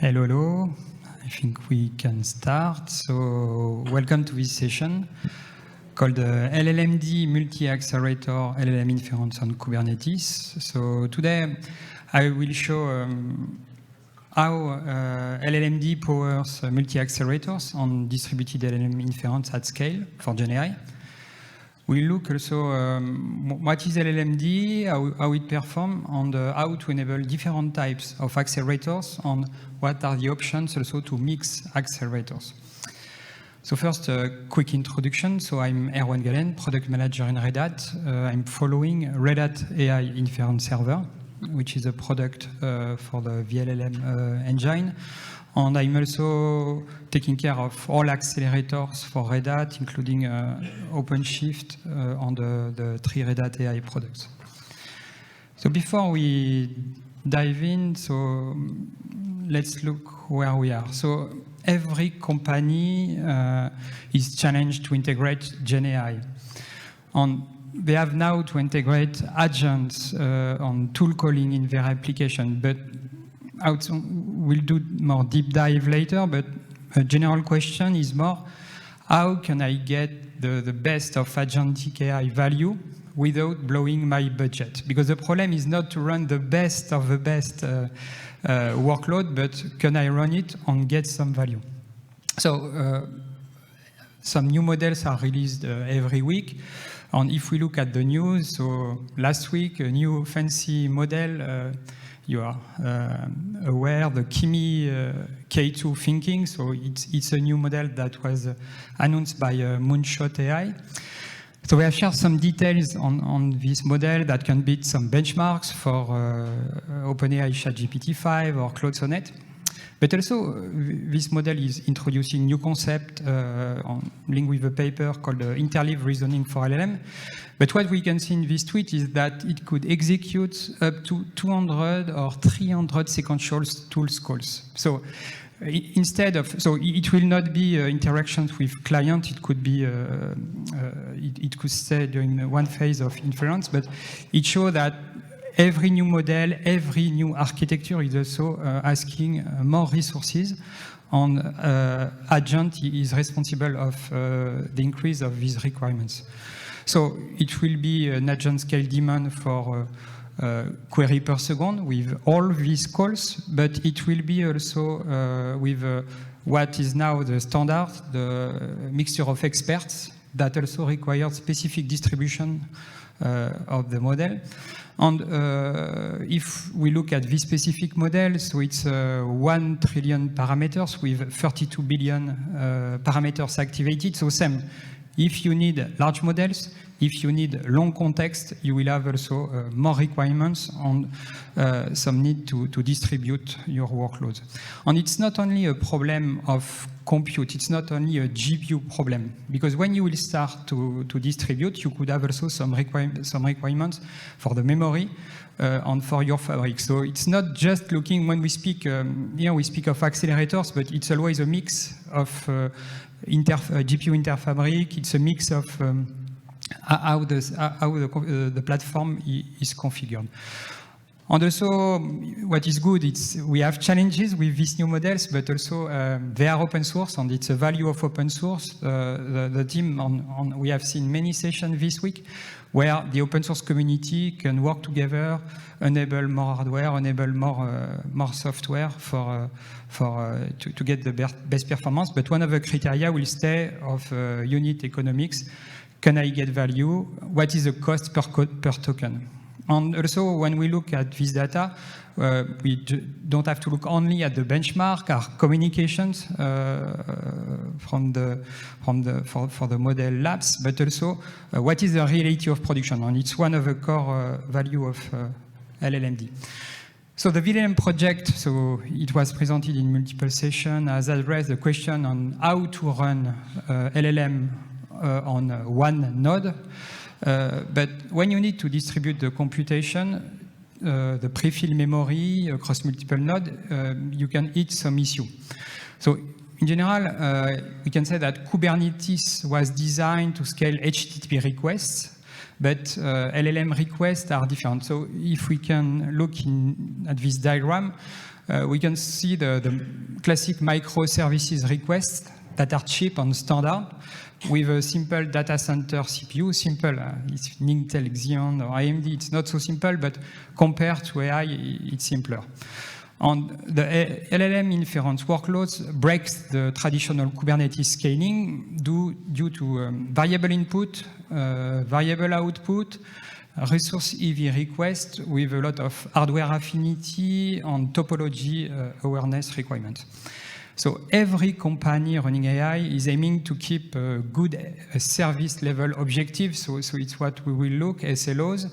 Hello, hello. I think we can start. So welcome to this session called LLMD Multi-Accelerator LLM Inference on Kubernetes. So today I will show how LLMD powers multi-accelerators on distributed LLM inference at scale for GenAI. We'll look also what is LLMD, how it performs, and how to enable different types of accelerators, and what are the options also to mix accelerators. So first, a quick introduction. So I'm Erwan Galen, product manager in Red Hat. I'm following Red Hat AI Inference Server, which is a product for the VLLM engine. And I'm also taking care of all accelerators for Red Hat, including OpenShift on the three Red Hat AI products. So before we dive in, so let's look where we are. So every company is challenged to integrate GenAI. And they have now to integrate agents on tool calling in their application, but we'll do more deep dive later, but a general question is more, how can I get the best of agentic AI value without blowing my budget? Because the problem is not to run the best of the best workload, but can I run it and get some value? So some new models are released every week. And if we look at the news, so last week, a new fancy model, you are aware, the Kimi K2 thinking. So it's a new model that was announced by Moonshot AI. So we have shared some details on this model that can beat some benchmarks for OpenAI ChatGPT-5 or Claude Sonnet. But also, this model is introducing new concept linked with a paper called Interleave Reasoning for LLM. But what we can see in this tweet is that it could execute up to 200 or 300 sequential tools calls. So instead of, so it will not be interactions with client. It could be, it could stay during one phase of inference. But it shows that every new model, every new architecture is also asking more resources. And agent is responsible of the increase of these requirements. So it will be an agent scale demand for query per second with all these calls, but it will be also with what is now the standard, the mixture of experts that also requires specific distribution of the model. And if we look at this specific model, so it's 1 trillion parameters with 32 billion parameters activated. So same. If you need large models, if you need long context, you will have also more requirements and some need to distribute your workloads. And it's not only a problem of compute, it's not only a GPU problem, because when you will start to distribute, you could have also some requirements for the memory and for your fabric. So it's not just looking, when we speak, we speak of accelerators, but it's always a mix of GPU interfabric, it's a mix of how the platform is configured. And also, what is good, we have challenges with these new models, but also they are open source, and it's a value of open source. The team, we have seen many sessions this week where the open source community can work together, enable more hardware, enable more software to get the best performance. But one of the criteria will stay of unit economics. Can I get value? What is the cost per token? And also, when we look at this data, we don't have to look only at the benchmark, our communications for the model labs, but also what is the reality of production. And it's one of the core value of LLMD. So the VLLM project, so it was presented in multiple sessions, has addressed the question on how to run LLM on one node. But when you need to distribute the computation, the prefill memory across multiple nodes, you can hit some issue. So in general, we can say that Kubernetes was designed to scale HTTP requests, but LLM requests are different. So if we can look at this diagram, we can see the classic microservices requests that are cheap and standard with a simple data center CPU. Simple, it's Intel, Xeon, or AMD, it's not so simple, but compared to AI, it's simpler. And the LLM inference workloads breaks the traditional Kubernetes scaling due to variable input, variable output, resource-heavy requests with a lot of hardware affinity and topology awareness requirements. So every company running AI is aiming to keep a good service level objective. So it's what we will look, SLOs.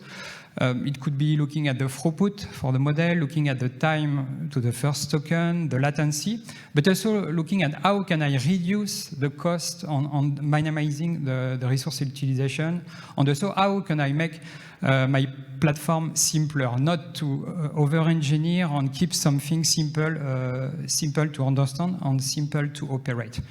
It could be looking at the throughput for the model, looking at the time to the first token, the latency, but also looking at how can I reduce the cost on minimizing the resource utilization, and also how can I make my platform simpler, not to over-engineer and keep something simple to understand and simple to operate.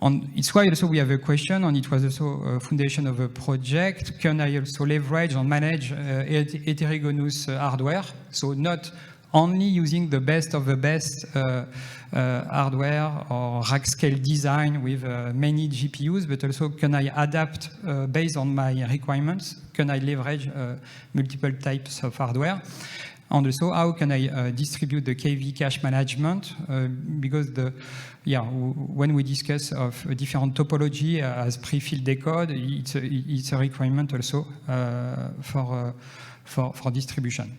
And it's why also we have a question, and it was also a foundation of a project. Can I also leverage and manage heterogeneous hardware? So not only using the best of the best hardware or rack scale design with many GPUs, but also can I adapt based on my requirements? Can I leverage multiple types of hardware? And also, how can I distribute the KV cache management? Because when we discuss of a different topology as pre-filled decode, it's a requirement also for distribution.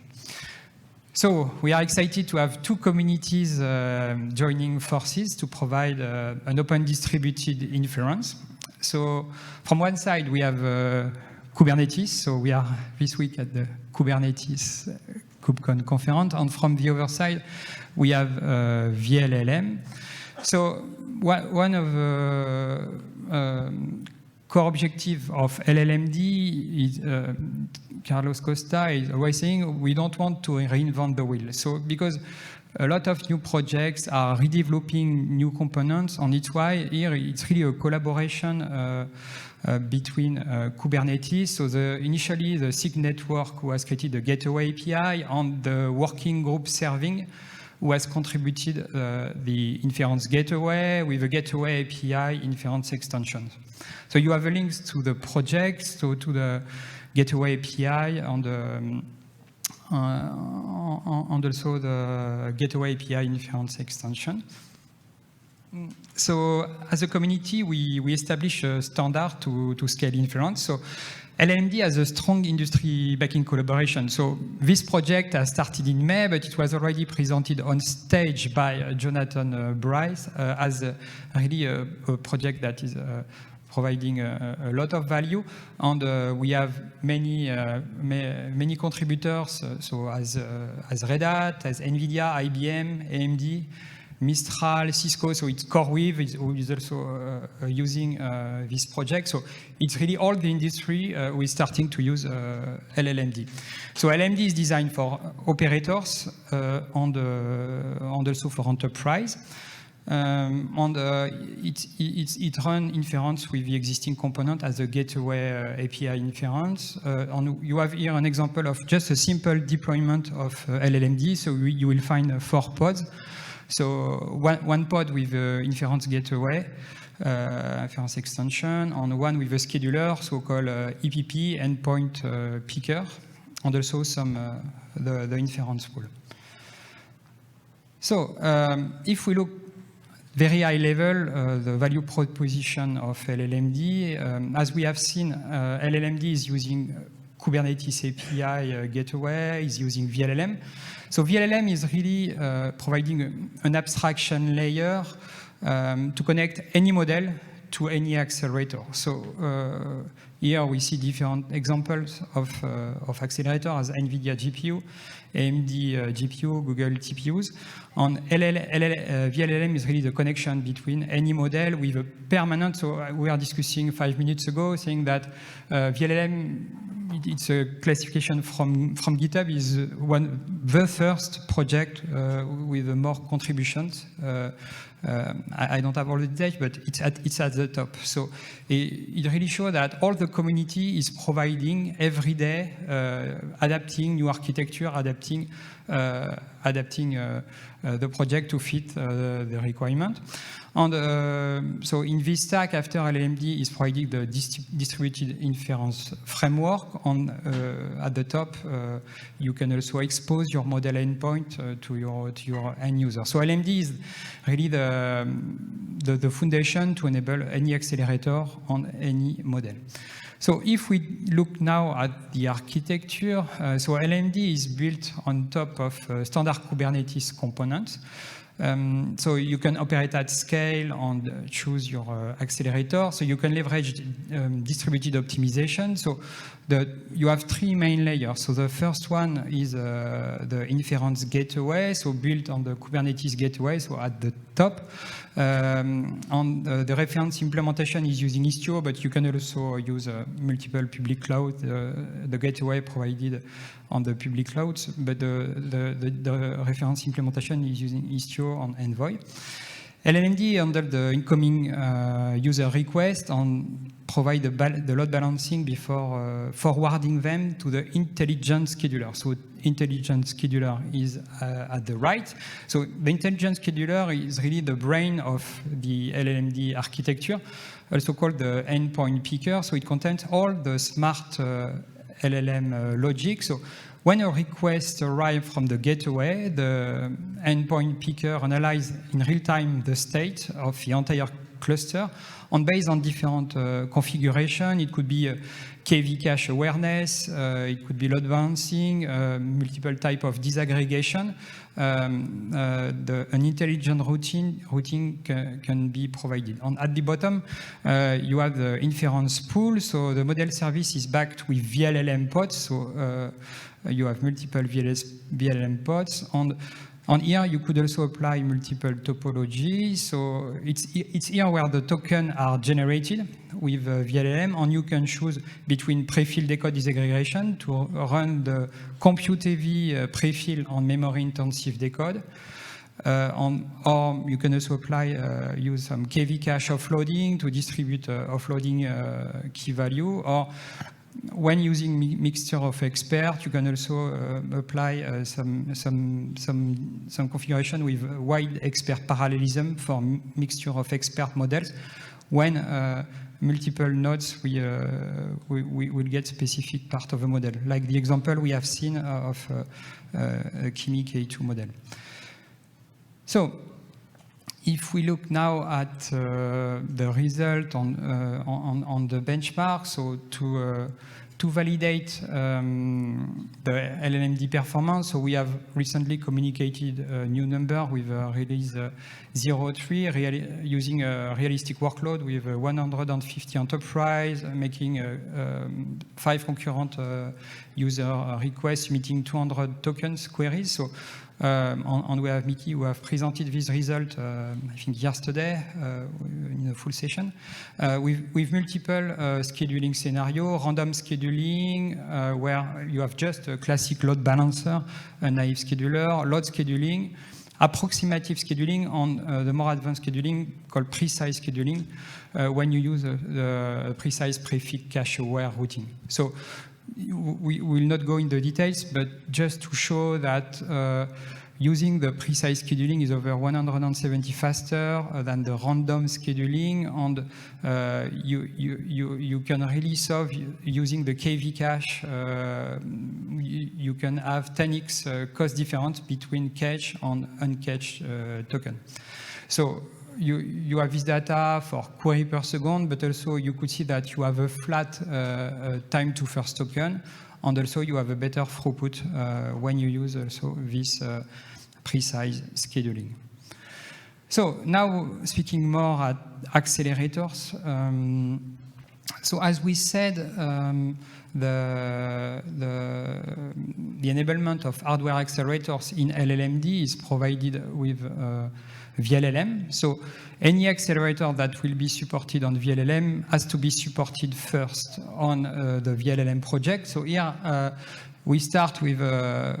So we are excited to have two communities joining forces to provide an open distributed inference. So from one side, we have Kubernetes. So we are this week at the Kubernetes KubeCon conference. And from the other side, we have VLLM. So one of the core objectives of LLMD is Carlos Costa is always saying we don't want to reinvent the wheel. So because a lot of new projects are redeveloping new components, and it's why here it's really a collaboration between Kubernetes. So initially the SIG network was created the Gateway API, and the working group serving who has contributed the inference gateway with the Gateway API inference extensions. So you have links to the project, so to the Gateway API and also the Gateway API inference extension. So as a community, we establish a standard to scale inference. So LLMD has a strong industry backing collaboration. So this project has started in May, but it was already presented on stage by Jonathan Bryce as really a project that is providing a lot of value. And we have many contributors, so as Red Hat, as NVIDIA, IBM, AMD, Mistral, Cisco, so it's CoreWeave is also using this project. So it's really all the industry who is starting to use LLMD. So LLMD is designed for operators and also for enterprise. It runs inference with the existing component as a Gateway API inference. And you have here an example of just a simple deployment of LLMD. So you will find 4 pods. So one pod with inference gateway, inference extension, and one with a scheduler, so-called EPP, endpoint picker, and also some the inference pool. So if we look very high level, the value proposition of LLMD, as we have seen, LLMD is using Kubernetes API gateway, is using VLLM. So VLLM is really providing an abstraction layer to connect any model to any accelerator. So here we see different examples of accelerator as NVIDIA GPU, AMD GPU, Google TPUs. And VLLM is really the connection between any model with a permanent, so we were discussing 5 minutes ago, saying that VLLM, it's a classification from GitHub, is the first project with more contributions. I don't have all the details, but it's at the top. So it really shows that all the community is providing every day, adapting new architecture, adapting adapting the project to fit the requirement. And so in this stack, after LLMD is providing the distributed inference framework. At the top, you can also expose your model endpoint to your end user. So LLMD is really the foundation to enable any accelerator on any model. So if we look now at the architecture, so LLMD is built on top of standard Kubernetes components. So you can operate at scale and choose your accelerator. So you can leverage distributed optimization. So you have three main layers. So the first one is the inference gateway, so built on the Kubernetes gateway, so at the top. The reference implementation is using Istio, but you can also use multiple public clouds, the gateway provided on the public clouds, but the reference implementation is using Istio on Envoy. LLMD handles the incoming user request and provide the load balancing before forwarding them to the intelligent scheduler. So intelligent scheduler is at the right. So the intelligent scheduler is really the brain of the LLMD architecture, also called the endpoint picker. So it contains all the smart LLM logic. So when a request arrives from the gateway, the endpoint picker analyzes in real time the state of the entire cluster. And based on different configuration, it could be KV cache awareness, it could be load balancing, multiple type of disaggregation. An intelligent routing can be provided. And at the bottom, you have the inference pool. So the model service is backed with VLLM pods. So you have multiple VLLM pods. And here you could also apply multiple topologies. So it's here where the tokens are generated with VLLM, and you can choose between prefill decode disaggregation to run the compute-heavy prefill on memory-intensive decode. Or you can also use some KV cache offloading to distribute offloading key value. Or when using mixture of expert, you can also apply some configuration with wide expert parallelism for mixture of expert models. When multiple nodes, we will get specific part of a model, like the example we have seen of a Kimi K2 model. So if we look now at the result on the benchmark, so to validate the LLMD performance, so we have recently communicated a new number with release 0.3, using a realistic workload with 150 enterprise, making 5 concurrent user requests, meeting 200 tokens queries. So and we have Mickey who have presented this result, I think yesterday in a full session, with multiple scheduling scenario, random scheduling, where you have just a classic load balancer, a naive scheduler, load scheduling, approximative scheduling, and the more advanced scheduling called precise scheduling, when you use the precise prefix cache-aware routing. So we will not go into the details, but just to show that using the precise scheduling is over 170 faster than the random scheduling, and you can really solve using the KV cache. You can have 10x cost difference between cache and uncached token. So you have this data for query per second, but also you could see that you have a flat time to first token, and also you have a better throughput when you use also this precise scheduling. So now speaking more at accelerators. So as we said, the enablement of hardware accelerators in LLMD is provided with VLLM. So any accelerator that will be supported on VLLM has to be supported first on the VLLM project. So here we start with a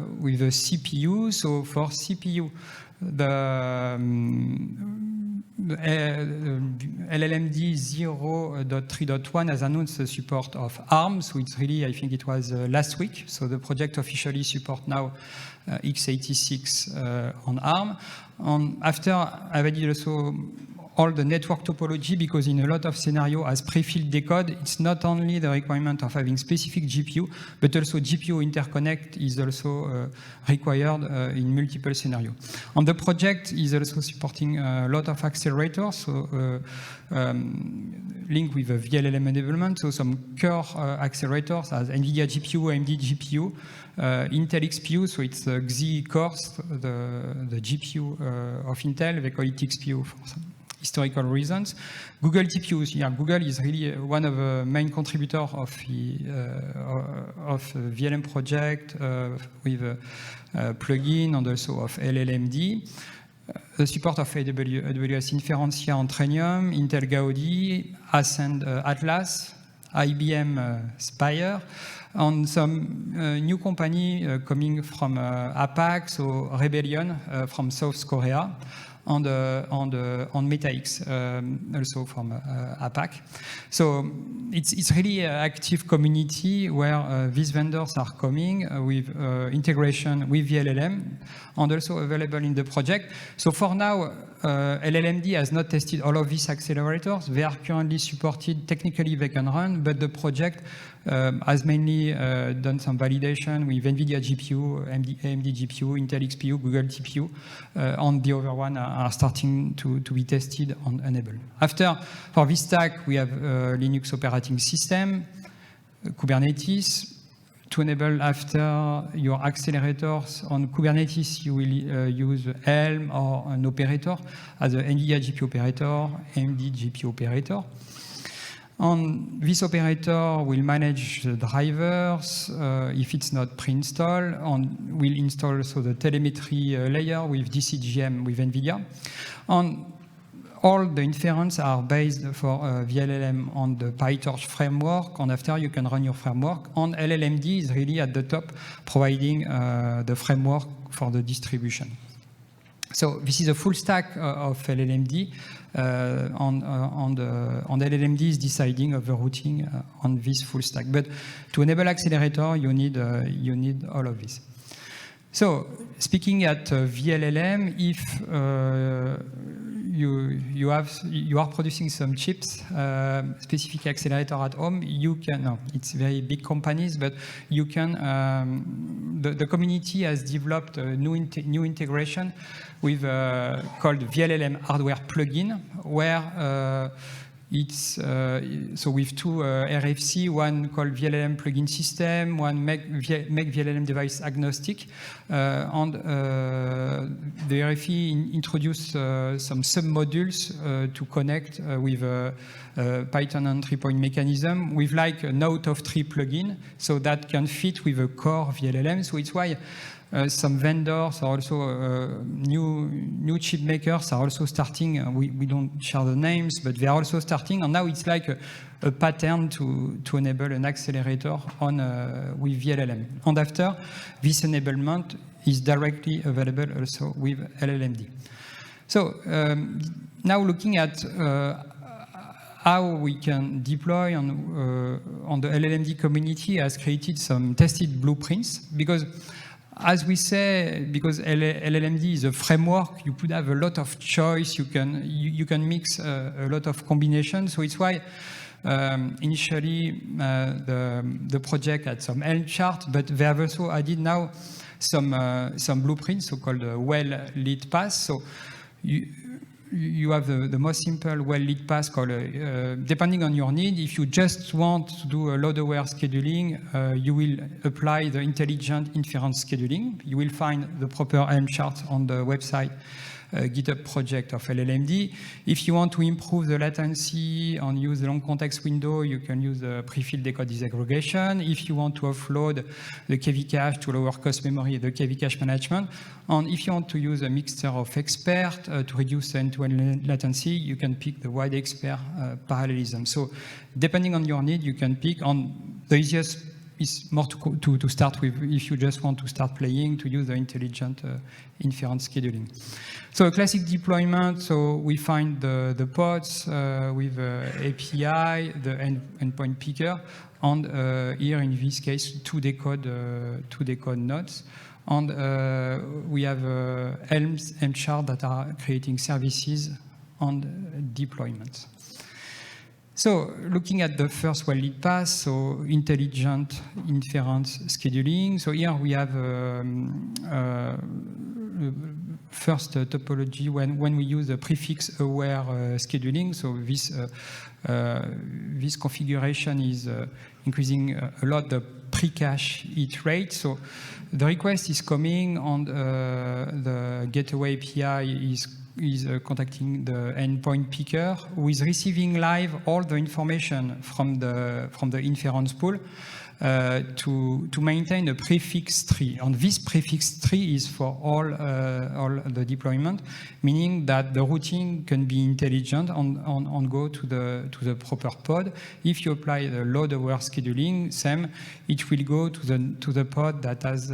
LLMD 0.3.1 has announced the support of ARM, so it's really, I think it was last week, so the project officially support now x86 on ARM. After, I've added also all the network topology, because in a lot of scenarios, as pre-filled decode, it's not only the requirement of having specific GPU, but also GPU interconnect is also required in multiple scenarios. And the project is also supporting a lot of accelerators, so linked with a VLLM enablement, so some core accelerators as NVIDIA GPU, AMD GPU, Intel XPU, so it's Xe cores, the GPU of Intel, they call it XPU for some historical reasons. Google TPUs, yeah, Google is really one of the main contributors of the VLM project with a plugin and also of LLMD. The support of AWS Inferentia on Trainium, Intel Gaudi, Ascend Atlas, IBM Spire, and some new company coming from APAC, so Rebellion from South Korea, on MetaX, also from APAC. So it's really an active community where these vendors are coming with integration with the LLM and also available in the project. So for now, LLMD has not tested all of these accelerators. They are currently supported. Technically, they can run, but the project has mainly done some validation with NVIDIA GPU, AMD GPU, Intel XPU, Google TPU, and the other one are starting to be tested and enabled. After, for this stack, we have Linux operating system, Kubernetes. To enable after your accelerators on Kubernetes, you will use Helm or an operator as an NVIDIA GPU operator, AMD GPU operator. And this operator will manage the drivers if it's not pre-installed, and will install also the telemetry layer with DCGM with NVIDIA. And all the inference are based for VLLM on the PyTorch framework, and after you can run your framework. And LLMD is really at the top, providing the framework for the distribution. So this is a full stack of LLMD, and LLMD is deciding of the routing on this full stack. But to enable accelerator, you need all of this. So speaking at VLLM, if you are producing some chips, specific accelerator at home, you can, no, it's very big companies, but you can, the community has developed a new integration with called VLLM hardware plugin, where it's so with two RFC, one called VLLM plugin system, one make VLLM device agnostic, and the RFC introduced some submodules to connect with Python entry point mechanism with like an out of tree plugin, so that can fit with a core VLLM. So it's why some vendors are also new chip makers are also starting. We don't share the names, but they are also starting. And now it's like a pattern to enable an accelerator on with VLLM. And after, this enablement is directly available also with LLMD. So now looking at how we can deploy on the LLMD community has created some tested blueprints, because as we say, because LLMD is a framework, you could have a lot of choice. You can mix a lot of combinations. So it's why initially the project had some Helm chart, but they have also added now some blueprints, so-called well-lit paths. So you have the most simple well-lit path called, depending on your need, if you just want to do a load-aware scheduling, you will apply the intelligent inference scheduling. You will find the proper Helm chart on the website GitHub project of LLMD. If you want to improve the latency and use the long context window, you can use the pre-filled decode disaggregation. If you want to offload the KV cache to lower cost memory, the KV cache management. And if you want to use a mixture of expert to reduce end-to-end latency, you can pick the wide expert parallelism. So depending on your need, you can pick. On the easiest it's more to start with, if you just want to start playing, to use the intelligent inference scheduling. So a classic deployment, so we find the pods with API, the endpoint picker, and here in this case, two decode nodes. And we have Helms and Shard that are creating services and deployments. So looking at the first well-lit path, so intelligent inference scheduling. So here we have first topology when we use the prefix-aware scheduling. So this configuration is increasing a lot the pre-cache hit rate. So the request is coming, and the gateway API is contacting the endpoint picker, who is receiving live all the information from the inference pool to maintain a prefix tree. And this prefix tree is for all the deployment, meaning that the routing can be intelligent and go to the proper pod. If you apply the load-aware scheduling, same, it will go to the pod that has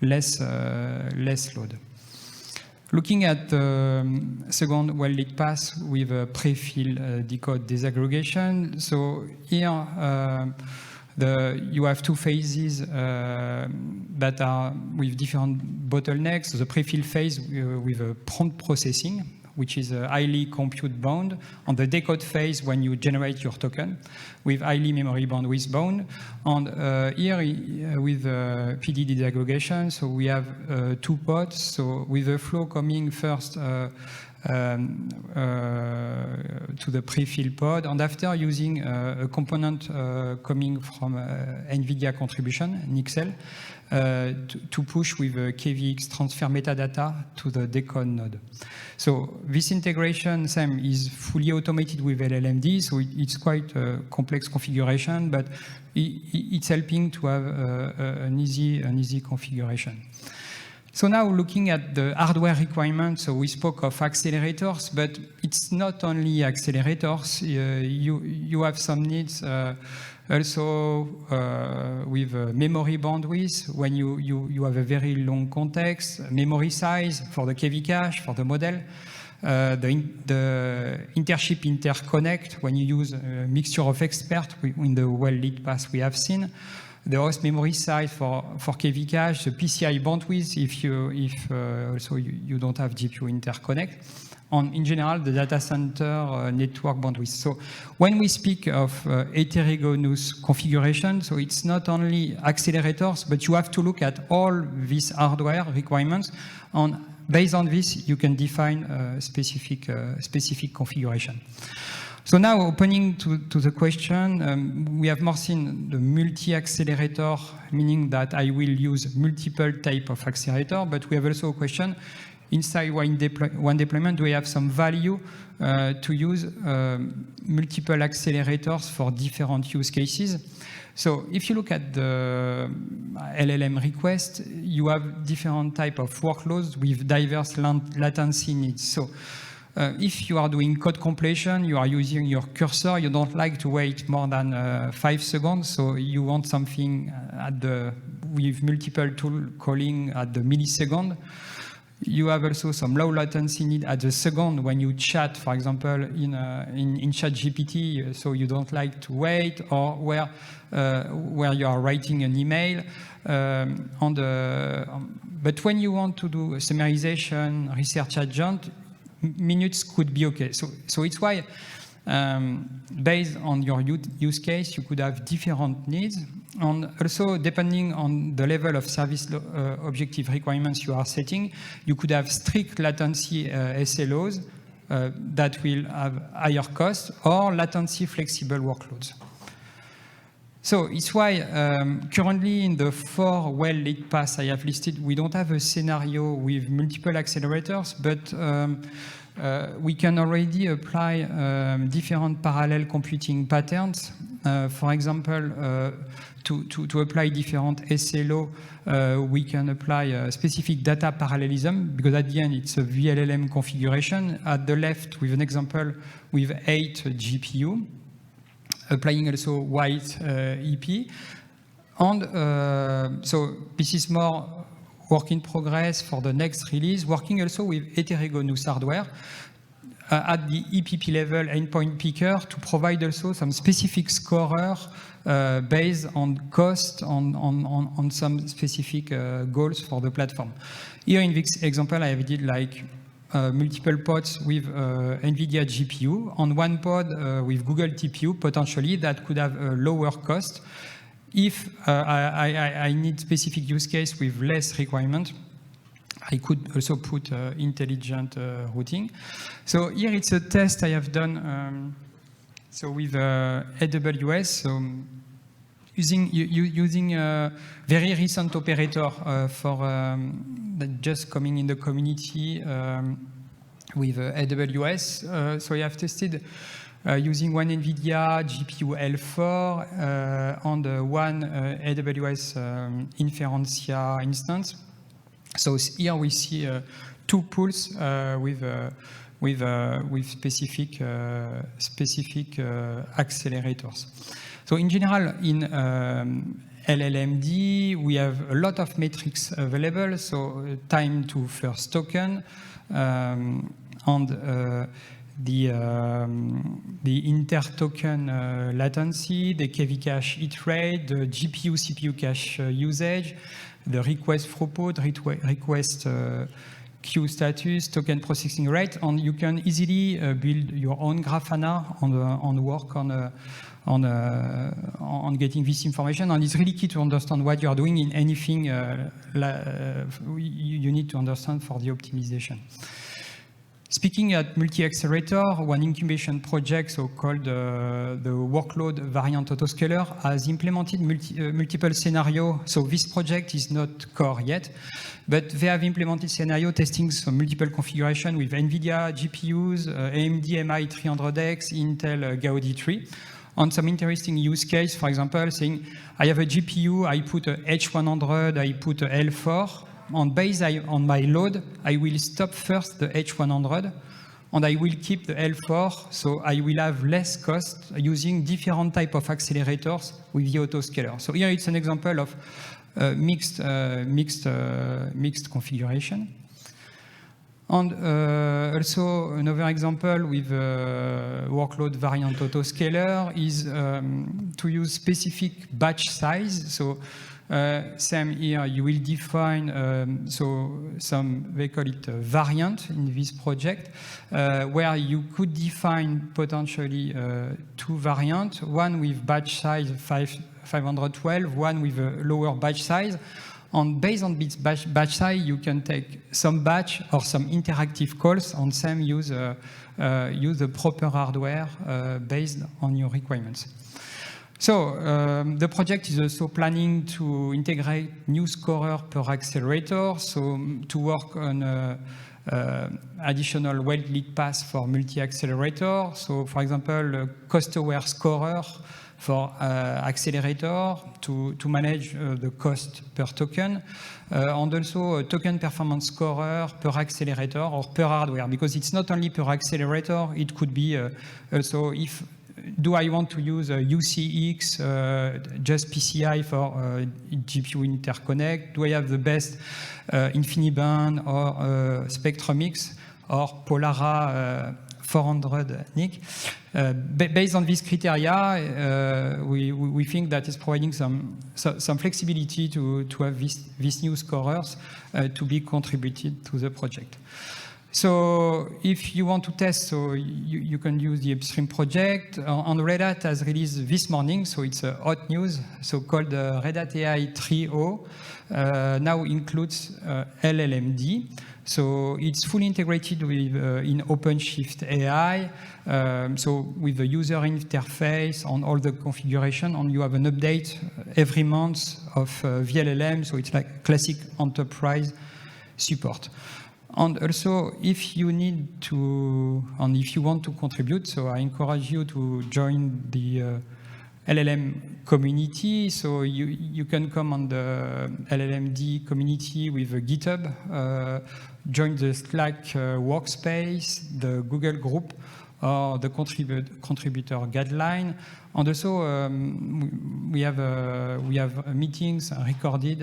less load. Looking at the second well-lit path with a pre-fill decode disaggregation. So here you have two phases that are with different bottlenecks. So the pre-fill phase with a prompt processing, which is a highly compute bound, on the decode phase when you generate your token with highly memory bandwidth bound. And here with PD disaggregation, so we have two pods. So with the flow coming first to the pre-fill pod, and after using a component coming from NVIDIA contribution, Nixel, to push with KVX transfer metadata to the decode node. So this integration, same, is fully automated with LLMD, so it's quite a complex configuration, but it's helping to have an easy configuration. So now looking at the hardware requirements, so we spoke of accelerators, but it's not only accelerators. You have some needs also with memory bandwidth when you have a very long context, memory size for the KV cache, for the model, the intership interconnect when you use a mixture of experts in the well-lit path we have seen. The host memory size for KV cache, the PCI bandwidth if also you don't have GPU interconnect, and in general the data center network bandwidth. So when we speak of heterogeneous configuration, so it's not only accelerators, but you have to look at all these hardware requirements, and based on this you can define a specific configuration. So now opening to the question, we have more seen the multi-accelerator, meaning that I will use multiple type of accelerator, but we have also a question, inside one deployment, do we have some value to use multiple accelerators for different use cases? So if you look at the LLM request, you have different type of workloads with diverse latency needs. So if you are doing code completion, you are using your cursor, you don't like to wait more than 5 seconds, so you want something with multiple tool calling at the millisecond. You have also some low latency need at the second when you chat, for example, in ChatGPT, so you don't like to wait, or where you are writing an email. But when you want to do summarization, research agent, minutes could be okay. So it's why, based on your use case, you could have different needs. And also, depending on the level of service objective requirements you are setting, you could have strict latency SLOs that will have higher costs, or latency flexible workloads. So it's why currently in the 4 well-lit paths I have listed, we don't have a scenario with multiple accelerators, but we can already apply different parallel computing patterns. For example, to apply different SLO, we can apply specific data parallelism, because at the end it's a VLLM configuration. At the left, with an example with 8 GPU, applying also white EP. And so this is more work in progress for the next release, working also with heterogeneous hardware at the EPP level, endpoint picker, to provide also some specific scorer based on cost, on some specific goals for the platform. Here in this example, I have did like multiple pods with NVIDIA GPU, on one pod with Google TPU, potentially, that could have a lower cost. If I need specific use case with less requirement, I could also put intelligent routing. So here it's a test I have done so with AWS, so using a very recent operator for that just coming in the community with AWS. So I have tested using one NVIDIA GPU L4 on the one AWS Inferentia instance. So here we see two pools with specific accelerators. So in general, in LLMD, we have a lot of metrics available. So time to first token and the inter-token latency, the KV cache hit rate, the GPU-CPU cache usage, the request throughput, request queue status, token processing rate, and you can easily build your own Grafana and work on getting this information. And it's really key to understand what you are doing in anything you need to understand for the optimization. Speaking at Multi-Accelerator, one incubation project, so called the Workload Variant Autoscaler, has implemented multiple scenarios. So this project is not core yet, but they have implemented scenario testing some multiple configuration with NVIDIA GPUs, AMD MI300X, Intel Gaudi 3, on some interesting use case. For example, saying I have a GPU, I put a H100, I put a L4. And based on my load, I will stop first the H100, and I will keep the L4, so I will have less cost using different type of accelerators with the autoscaler. So here it's an example of mixed configuration. And also another example with workload variant autoscaler is to use specific batch size. So same here, you will define they call it a variant in this project, where you could define potentially two variants, one with batch size 512, one with a lower batch size. And based on this batch size, you can take some batch or some interactive calls and same use the proper hardware based on your requirements. So the project is also planning to integrate new scorer per accelerator, so to work on additional well-lit paths for multi-accelerator. So for example, a cost-aware scorer for accelerator to manage the cost per token, and also a token performance scorer per accelerator or per hardware, because it's not only per accelerator, it could be also if do I want to use UCX, just PCI for GPU interconnect? Do I have the best InfiniBand or Spectrumx or Polara 400 NIC? Based on these criteria, we think that it's providing some flexibility to have these new scorers to be contributed to the project. So if you want to test, so you can use the Upstream project. And Red Hat has released this morning, so it's hot news, so called Red Hat AI 3.0, now includes LLMD. So it's fully integrated with in OpenShift AI, so with the user interface on all the configuration, and you have an update every month of VLLM, so it's like classic enterprise support. And also, if you need to, and if you want to contribute, so I encourage you to join the LLM community. So you can come on the LLMD community with a GitHub. join the Slack workspace, the Google group, or the contributor guideline. And also, we have meetings recorded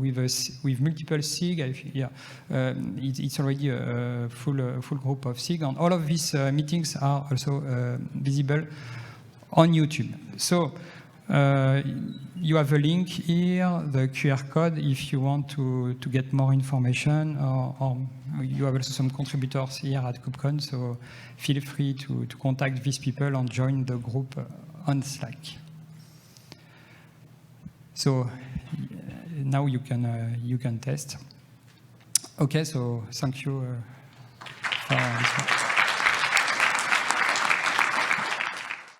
with multiple SIG. It's already a full group of SIG, and all of these meetings are also visible on YouTube. So you have a link here, the QR code, if you want to get more information, or you have also some contributors here at KubeCon, so feel free to contact these people and join the group on Slack. So now you can test. Okay, so thank you for this one.